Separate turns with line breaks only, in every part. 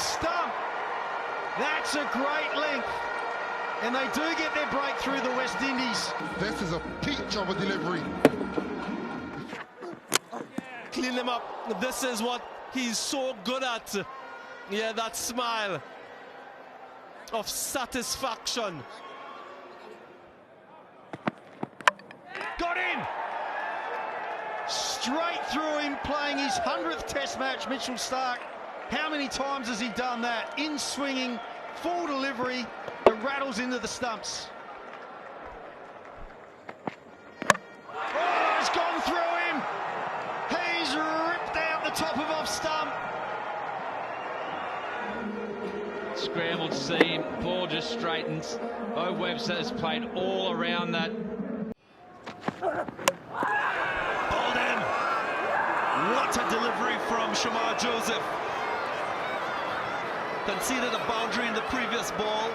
stump. That's a great length. And they do get their breakthrough, the West Indies.
This is a peach of a delivery.
Clean them up. This is what he's so good at. Yeah, that smile of satisfaction.
Got in! Straight through him, playing his 100th Test match, Mitchell Starc. How many times has he done that? In swinging, full delivery, that rattles into the stumps. Oh, it's gone through him! He's ripped out the top of off stump.
Scrambled seam, ball just straightens. Bo Webster has played all around that.
What a delivery from Shamar Joseph. Conceded a boundary in the previous ball,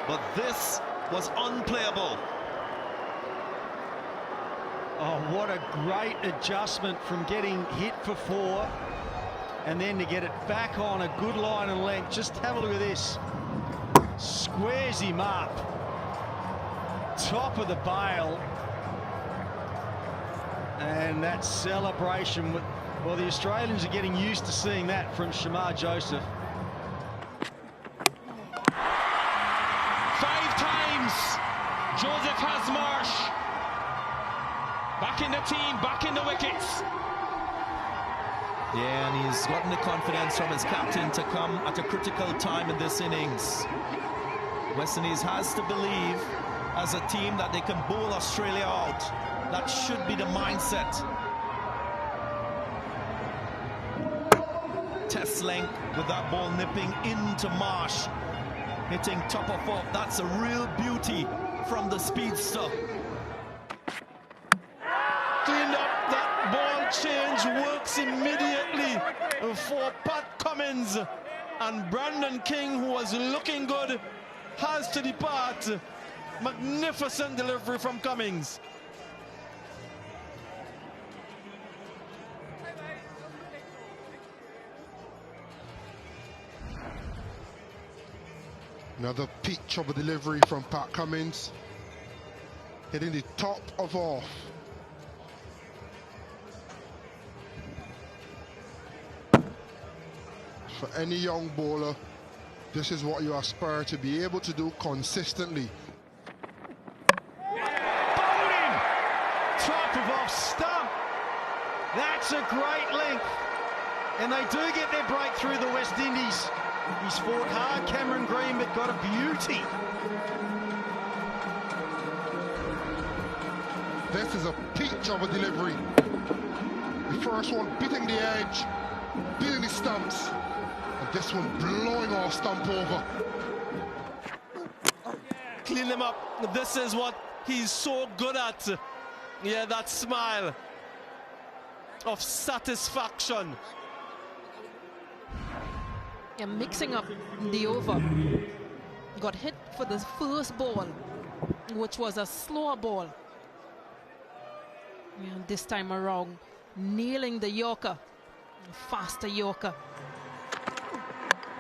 but this was unplayable.
Oh, what a great adjustment from getting hit for 4 and then to get it back on a good line and length. Just have a look at this. Squares him up. Top of the bail. And that celebration, well, the Australians are getting used to seeing that from Shamar Joseph.
5 times Joseph Hasmarsh back in the team, back in the wickets.
Yeah, and he's gotten the confidence from his captain to come at a critical time in this innings. West Indies has to believe as a team that they can bowl Australia out. That should be the mindset. Test length with that ball nipping into Marsh, hitting top of off. That's a real beauty from the speedster.
Cleaned up, that ball change works immediately for Pat Cummins. And Brandon King, who was looking good, has to depart. Magnificent delivery from Cummins.
Another peach of a delivery from Pat Cummins, hitting the top of off. For any young bowler, this is what you aspire to be able to do consistently.
Bowled him! Top of off stump. That's a great length. And they do get their breakthrough, the West Indies. He's fought hard, Cameron Green, but got a beauty.
This is a peach of a delivery. The first one beating the edge, beating the stumps, and this one blowing off stump over.
Clean them up. This is what he's so good at. Yeah, that smile of satisfaction.
Yeah, mixing up the over. Got hit for the first ball, which was a slower ball. Yeah, this time around, nailing the Yorker, faster Yorker.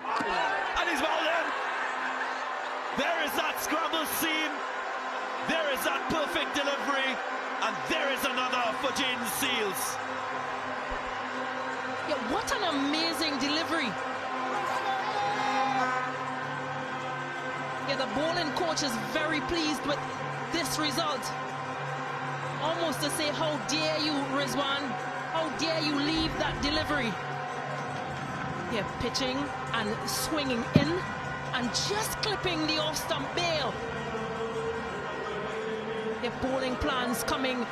And he's bowled in. There is that scramble seam. There is that perfect delivery. And there is another for James Seals.
Yeah, what an amazing delivery. Yeah, the bowling coach is very pleased with this result. Almost to say, how dare you, Rizwan? How dare you leave that delivery? Yeah, pitching and swinging in and just clipping the off-stump bail. Yeah, bowling plans coming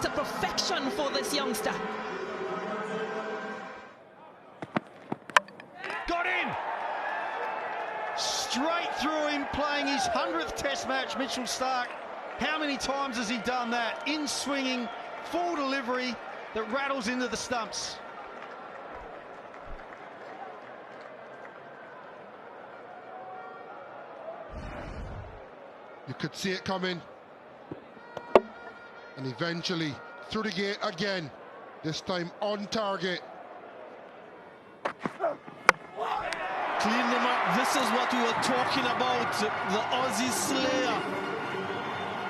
to perfection for this youngster.
Got in! Straight through him, playing his 100th Test match, Mitchell Starc. How many times has he done that? In swinging, full delivery that rattles into the stumps.
You could see it coming. And eventually through the gate again, this time on target.
Clean them up. This is what we were talking about. The Aussie slayer.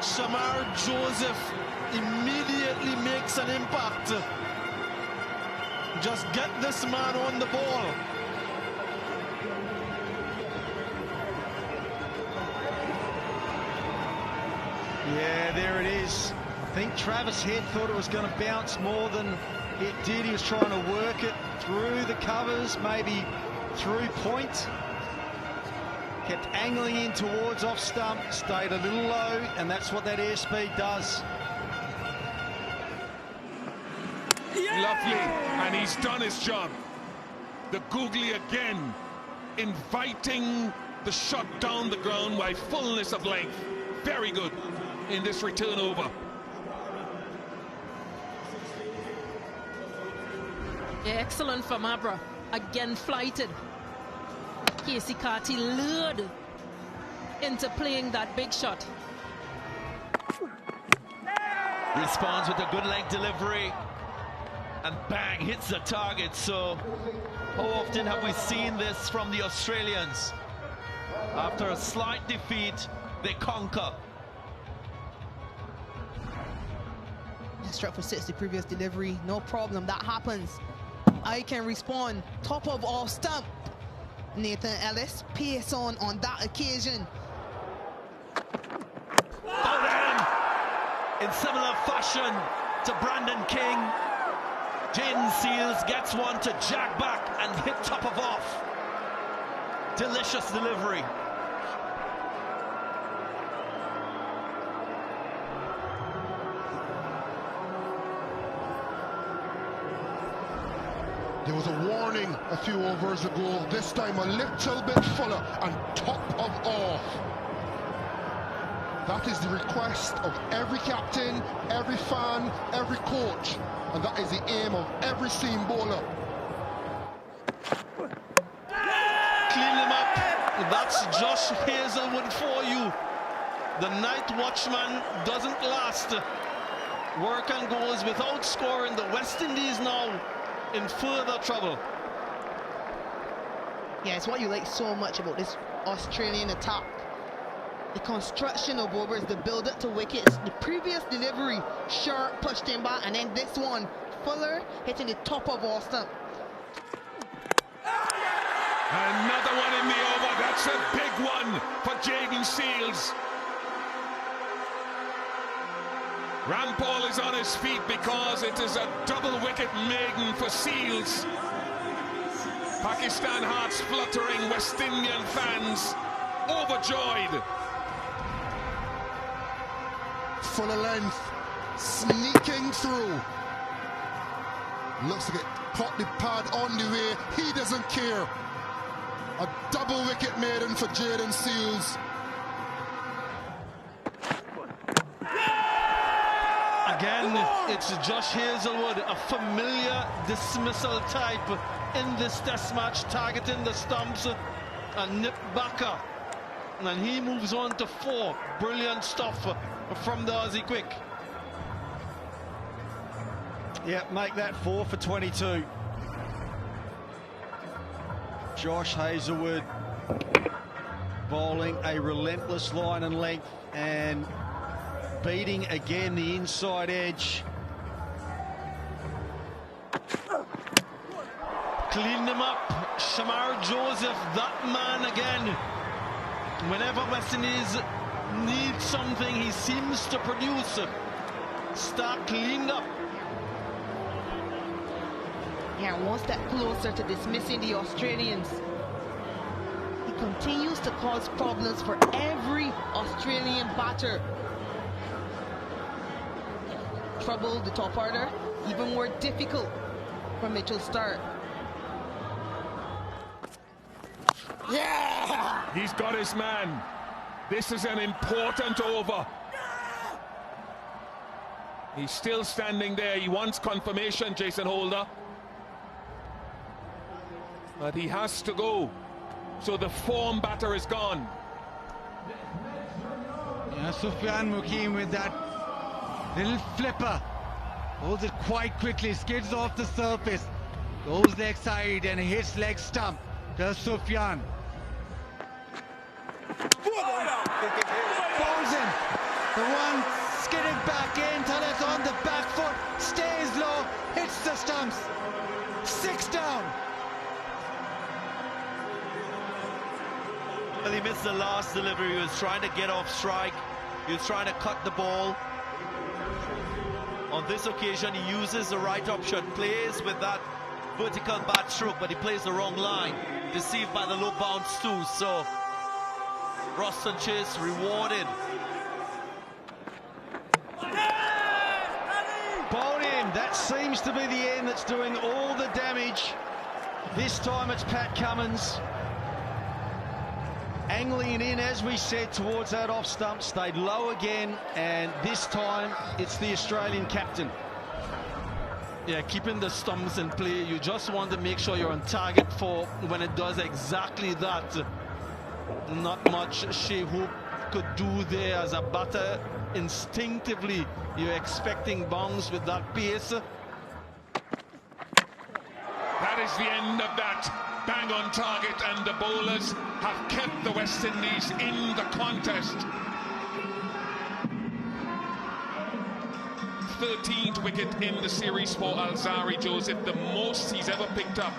Shamar Joseph immediately makes an impact. Just get this man on the ball.
Yeah, there it is. I think Travis Head thought it was going to bounce more than it did. He was trying to work it through the covers, maybe through point. Kept angling in towards off stump, stayed a little low, and that's what that airspeed does.
Lovely, and he's done his job. The googly again, inviting the shot down the ground by fullness of length. Very good in this return over.
Yeah, excellent from Abra. Again flighted. Casey Carty lured into playing that big shot.
Responds with a good length delivery. And bang, hits the target. So how often have we seen this from the Australians? After a slight defeat, they conquer.
Struck for 6 the previous delivery, no problem, that happens. I can respond, top of off stump. Nathan Ellis, pace on that occasion.
In similar fashion to Brandon King, Jaden Seals gets one to jack back and hit top of off. Delicious delivery.
There was a warning a few overs ago, this time a little bit fuller and top of off. That is the request of every captain, every fan, every coach, and that is the aim of every seam bowler.
Clean them up. That's Josh Hazelwood for you. The night watchman doesn't last. Work and goes without scoring. The West Indies now in further trouble.
Yeah, it's what you like so much about this Australian attack. The construction of overs, the build-up to wickets. The previous delivery, Sharp pushed him back, and then this one, Fuller hitting the top of off stump.
Another one in the over. That's a big one for Jaden Seals. Rampal is on his feet because it is a double wicket maiden for Seals. Pakistan hearts fluttering, West Indian fans overjoyed.
Fuller length, sneaking through. Looks like it caught the pad on the way. He doesn't care. A double wicket maiden for Jaden Seals.
Again, it's Josh Hazelwood, a familiar dismissal type in this test match, targeting the stumps and nip backer. And he moves on to 4. Brilliant stuff from the Aussie quick.
Yeah, make that 4 for 22. Josh Hazelwood bowling a relentless line and length and beating again the inside edge.
Clean them up. Shamar Joseph, that man again. Whenever West Indies needs something, he seems to produce. Starc cleaned up.
Yeah, one step closer to dismissing the Australians. He continues to cause problems for every Australian batter. Trouble the top order, even more difficult for Mitchell Starc.
Yeah! He's got his man. This is an important over. He's still standing there. He wants confirmation, Jason Holder. But he has to go. So the form batter is gone.
Yeah, Sufyan Mukim with that little flipper. Holds it quite quickly, skids off the surface, goes leg side and hits leg stump. There's Sufyan. Bowls in. The one skidding back in till it's on the back foot. Stays low. Hits the stumps. 6 down.
Well, he missed the last delivery. He was trying to get off strike. He was trying to cut the ball. On this occasion, he uses the right option, plays with that vertical bat stroke, but he plays the wrong line. Deceived by the low bounce too, so Roston Chase rewarded.
Bowled him. That seems to be the end that's doing all the damage. This time it's Pat Cummins. Angling it in, as we said, towards that off stump, stayed low again, and this time it's the Australian captain.
Yeah, keeping the stumps in play. You just want to make sure you're on target for when it does exactly that. Not much Shea Hope could do there as a batter. Instinctively, you're expecting bounce with that pace.
That is the end of that. Bang on target, and the bowlers have kept the West Indies in the contest. 13th wicket in the series for Alzarri Joseph, the most he's ever picked up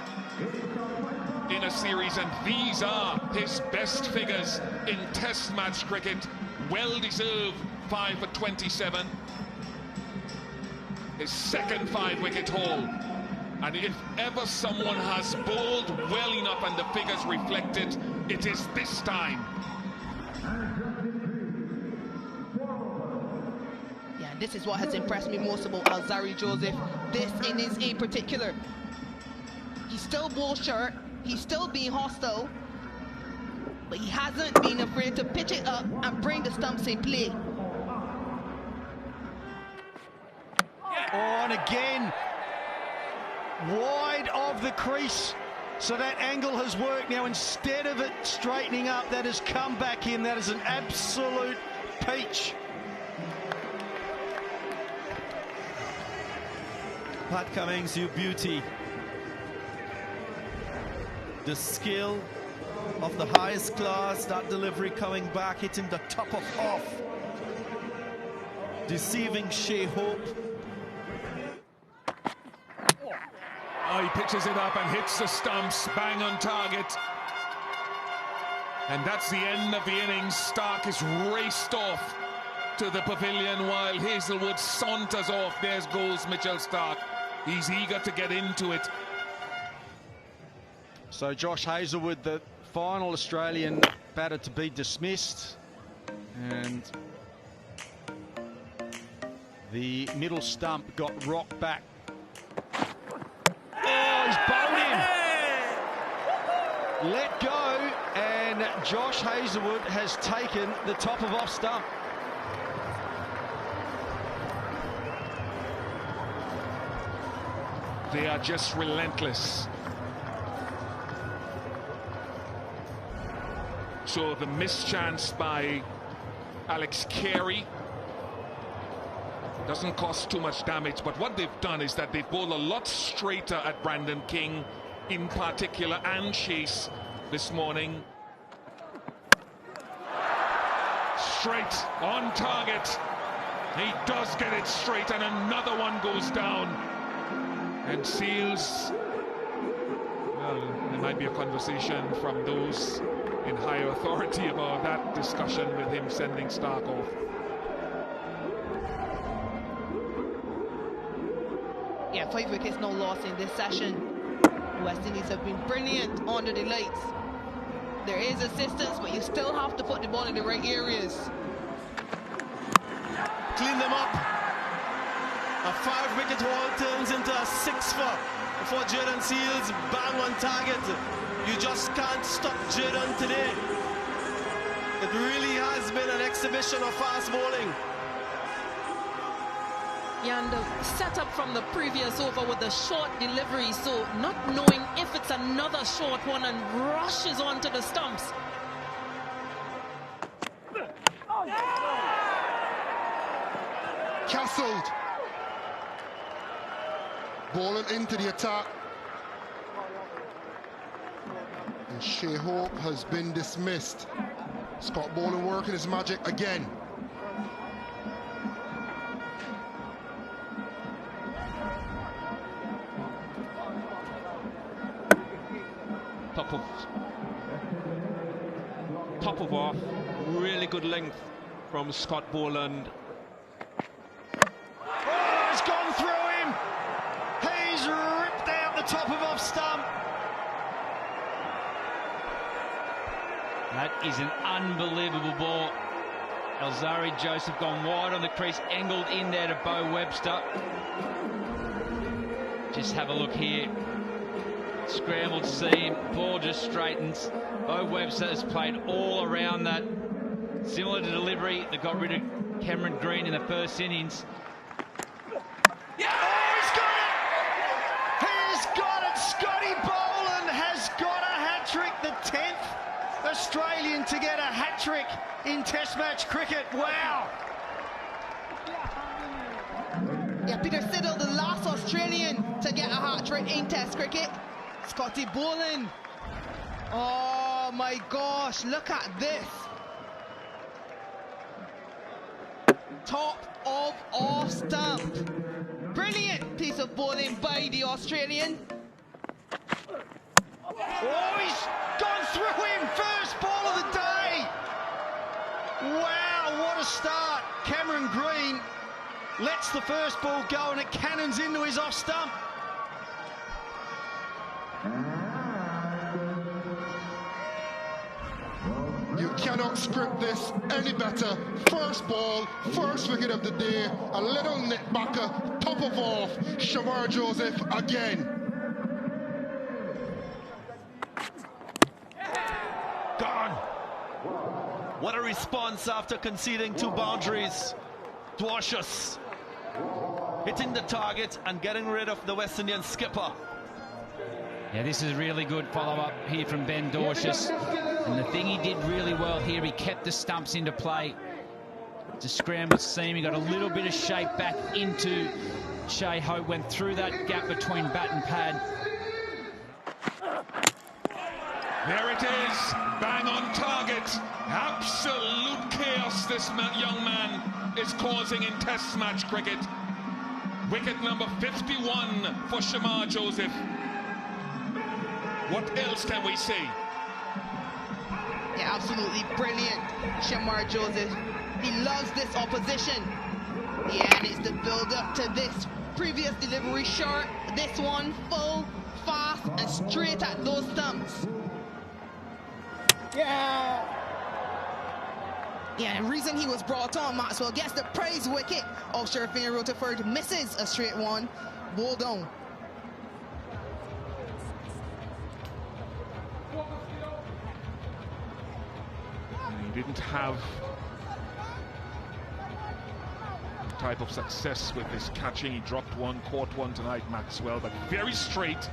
in a series, and these are his best figures in Test match cricket. Well deserved 5 for 27. His second 5-wicket haul. And if ever someone has bowled well enough and the figures reflect it, it is this time.
Yeah, this is what has impressed me most about Alzarri Joseph. This innings in particular. He's still ball short, he's still being hostile, but he hasn't been afraid to pitch it up and bring the stumps in play.
On again. Wide of the crease, so that angle has worked. Now instead of it straightening up, that has come back in. That is an absolute peach.
Pat Cummins, you beauty. The skill of the highest class, that delivery coming back, hitting the top of off. Deceiving Shea Hope.
Oh, he pitches it up and hits the stumps, bang on target. And that's the end of the innings. Starc is raced off to the pavilion while Hazelwood saunters off. There goes Mitchell Starc. He's eager to get into it.
So Josh Hazelwood, the final Australian batter to be dismissed. And the middle stump got rocked back. Oh, he's bowled him. Let go, and Josh Hazelwood has taken the top of off stump.
They are just relentless. So the mischance by Alex Carey doesn't cost too much damage, but what they've done is that they've bowled a lot straighter at Brandon King in particular, and Chase this morning. Straight on target. He does get it straight, and another one goes down. And Seals, well, there might be a conversation from those in higher authority about that discussion with him sending Starc off.
Yeah, 5 wickets no loss in this session. West Indies have been brilliant under the lights. There is assistance, but you still have to put the ball in the right areas.
Clean them up. A 5-wicket haul turns into a 6 for Jordan Seals. Bang on target. You just can't stop Jordan today. It really has been an exhibition of fast bowling.
Yeah, and the setup from the previous over with the short delivery, so not knowing if it's another short one, and rushes onto the stumps.
Castled. Bowling into the attack. Shea Hope has been dismissed. Scott Boland working his magic again.
Top of off, really good length from Scott Boland.
Oh, it's gone through him. He's ripped out the top of off stump.
That is an unbelievable ball. Alzari Joseph gone wide on the crease, angled in there to Bo Webster. Just have a look here. Scrambled seam, ball just straightens. Bo Webster has played all around that. Similar to delivery that got rid of Cameron Green in the first innings.
Yeah! Oh, he's got it! He's got it! Scotty Boland has got a hat-trick, the 10th Australian to get a hat-trick in Test match cricket. Wow!
Yeah, Peter Siddle, the last Australian to get a hat-trick in Test cricket. Scotty Boland. Oh my gosh, look at this. Top of off stump. Brilliant piece of bowling by the Australian.
Oh, he's gone through him. First ball of the day. Wow, what a start. Cameron Green lets the first ball go and it cannons into his off stump.
You cannot script this any better. First ball, first wicket of the day, a little nitbacker, top of off, Shamar Joseph again.
Gone. What a response after conceding 2 boundaries. Dwarshuis hitting the target and getting rid of the West Indian skipper.
Yeah, this is a really good follow-up here from Ben Dwarshuis. And the thing he did really well here, he kept the stumps into play. It's a scrambled seam, he got a little bit of shape back into Shea Hope, went through that gap between bat and pad.
There it is, bang on target. Absolute chaos this young man is causing in Test match cricket. Wicket number 51 for Shamar Joseph. What else can we see?
Yeah, absolutely brilliant. Shamar Joseph, he loves this opposition. Yeah, and it's the build-up to this. Previous delivery short, this one full, fast, and straight at those stumps. Yeah, and the reason he was brought on, Maxwell gets the praise wicket of Sherfin Rutherford, misses a straight one, ball down.
He didn't have the type of success with his catching. He dropped one, caught one tonight, Maxwell, but very straight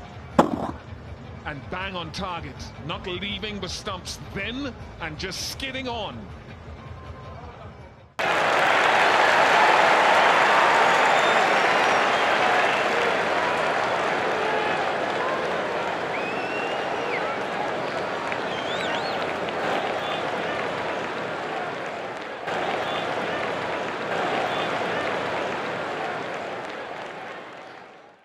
and bang on target, not leaving the stumps then and just skidding on.